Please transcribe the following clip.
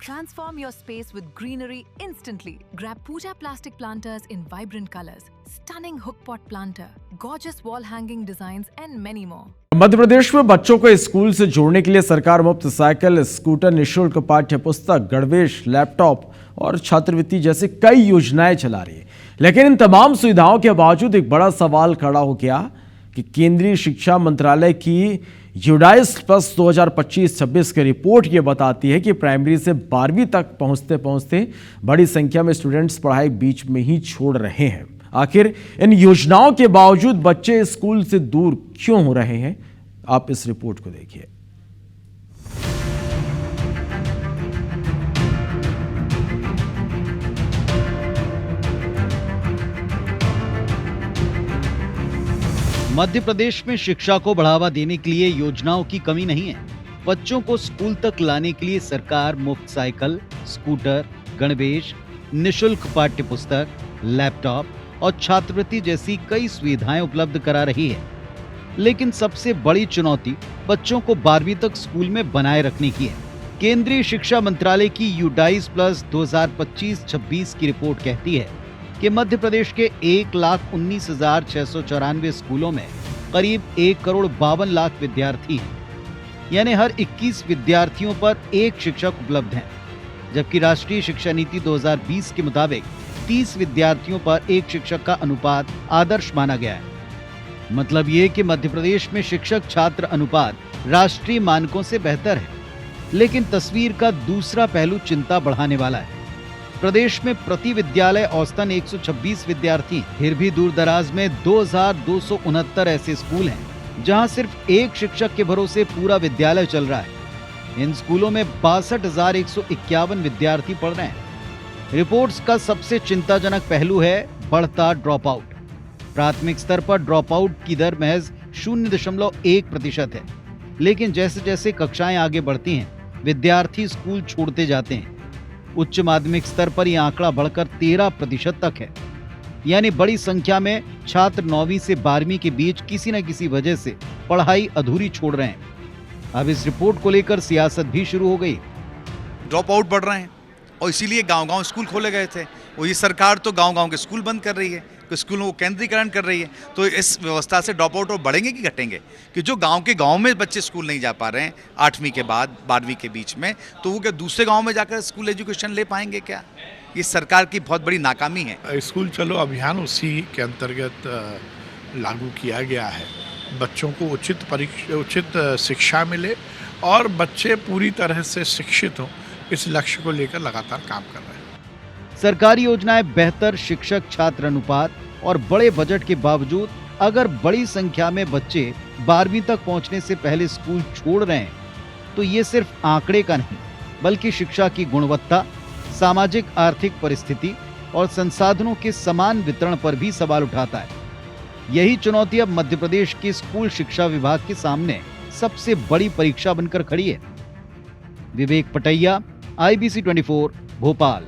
Transform your space with greenery instantly. Grab Pooja plastic planters in vibrant colors, stunning hook pot planter, gorgeous wall hanging designs and many more. Madhya Pradesh में बच्चों को school से जोड़ने के लिए सरकार मुफ्त साइकिल, स्कूटर, निःशुल्क पाठ्य पुस्तक, गणवेश, लैपटॉप और छात्रवृत्ति जैसी कई योजनाएं चला रही है। लेकिन इन तमाम सुविधाओं के बावजूद एक बड़ा सवाल खड़ा हो गया कि केंद्रीय शिक्षा मंत्रालय की यूडाइस प्लस 2025-26 की रिपोर्ट ये बताती है कि प्राइमरी से 12वीं तक पहुंचते पहुंचते बड़ी संख्या में स्टूडेंट्स पढ़ाई बीच में ही छोड़ रहे हैं। आखिर इन योजनाओं के बावजूद बच्चे स्कूल से दूर क्यों हो रहे हैं? आप इस रिपोर्ट को देखिए। मध्य प्रदेश में शिक्षा को बढ़ावा देने के लिए योजनाओं की कमी नहीं है। बच्चों को स्कूल तक लाने के लिए सरकार मुफ्त साइकिल, स्कूटर, गणवेश, निःशुल्क पाठ्य पुस्तक, लैपटॉप और छात्रवृत्ति जैसी कई सुविधाएं उपलब्ध करा रही है। लेकिन सबसे बड़ी चुनौती बच्चों को 12वीं तक स्कूल में बनाए रखने की है। केंद्रीय शिक्षा मंत्रालय की यूडाइस प्लस 2025-26 की रिपोर्ट कहती है कि मध्य प्रदेश के 1,19,694 स्कूलों में करीब 1,52,00,000 विद्यार्थी हैं। यानी हर 21 विद्यार्थियों पर एक शिक्षक उपलब्ध हैं, जबकि राष्ट्रीय शिक्षा नीति 2020 के मुताबिक 30 विद्यार्थियों पर एक शिक्षक का अनुपात आदर्श माना गया है। मतलब ये कि मध्य प्रदेश में शिक्षक छात्र अनुपात राष्ट्रीय मानकों से बेहतर है। लेकिन तस्वीर का दूसरा पहलू चिंता बढ़ाने वाला है। प्रदेश में प्रति विद्यालय औसतन 126 विद्यार्थी, फिर भी दूर दराज में 2,269 ऐसे स्कूल हैं जहां सिर्फ एक शिक्षक के भरोसे पूरा विद्यालय चल रहा है। इन स्कूलों में 62,151 विद्यार्थी पढ़ रहे हैं। रिपोर्ट्स का सबसे चिंताजनक पहलू है बढ़ता ड्रॉप आउट। प्राथमिक स्तर पर ड्रॉप आउट की दर महज 0.1% है, लेकिन जैसे जैसे कक्षाएं आगे बढ़ती हैं, विद्यार्थी स्कूल छोड़ते जाते हैं। उच्च माध्यमिक स्तर पर यह आंकड़ा बढ़कर 13% तक है। यानी बड़ी संख्या में छात्र 9वीं से 12वीं के बीच किसी न किसी वजह से पढ़ाई अधूरी छोड़ रहे हैं। अब इस रिपोर्ट को लेकर सियासत भी शुरू हो गई। ड्रॉप आउट बढ़ रहे हैं और इसीलिए गांव-गांव स्कूल खोले गए थे। और ये सरकार तो गांव-गांव के स्कूल बंद कर रही है, स्कूलों को केंद्रीकरण कर रही है। तो इस व्यवस्था से ड्रॉप आउट और बढ़ेंगे कि घटेंगे? कि जो गांव में बच्चे स्कूल नहीं जा पा रहे हैं 8वीं के बाद 12वीं के बीच में, तो वो क्या दूसरे गांव में जाकर स्कूल एजुकेशन ले पाएंगे क्या? ये सरकार की बहुत बड़ी नाकामी है। स्कूल चलो अभियान उसी के अंतर्गत लागू किया गया है। बच्चों को उचित शिक्षा मिले और बच्चे पूरी तरह से शिक्षित हों, इस लक्ष्य को लेकर लगातार काम कर रहे हैं। सरकारी योजनाएं, बेहतर शिक्षक छात्र अनुपात और बड़े बजट के बावजूद अगर बड़ी संख्या में बच्चे 12वीं तक पहुंचने से पहले स्कूल छोड़ रहे हैं, तो ये सिर्फ आंकड़े का नहीं, बल्कि शिक्षा की गुणवत्ता, सामाजिक आर्थिक परिस्थिति और संसाधनों के समान वितरण पर भी सवाल उठाता है। यही चुनौती अब मध्य प्रदेश के स्कूल शिक्षा विभाग के सामने सबसे बड़ी परीक्षा बनकर खड़ी है। विवेक पटैया, IBC 24, भोपाल।